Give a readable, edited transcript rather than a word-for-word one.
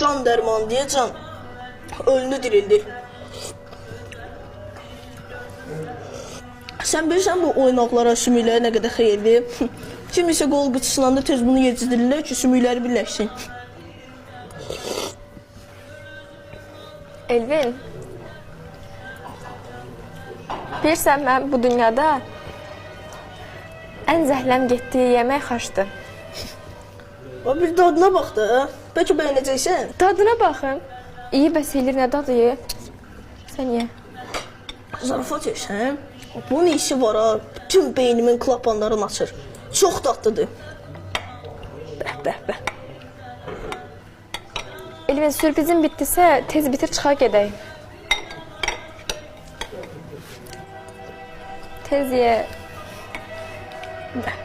Can dərman deyə can ölünü dirildir. Sən bilirsən bu oynaqlara, sümüklərə nə qədər xeyirdir? Kim isə qol qıçısında tez bunu yedizdirirlər ki, sümükləri birləşsin. Elvin, bilirsən mən bu dünyada ən zəhləm getdiyi yemək xaşdır. O bir dadına bax da, bəlkə bəyənəcəksən. Dadına baxın. İyi bəs eləyir, nə dadı ye? Sən ye. Zarafat edirsən? Bunun iyisi var ha, bütün beynimin klapanlarını açır. Çox dadlıdır. Bəh. Elvin, sürprizin bitdisə tez bitir, çıxaq gedək. Tez ye. Bəh.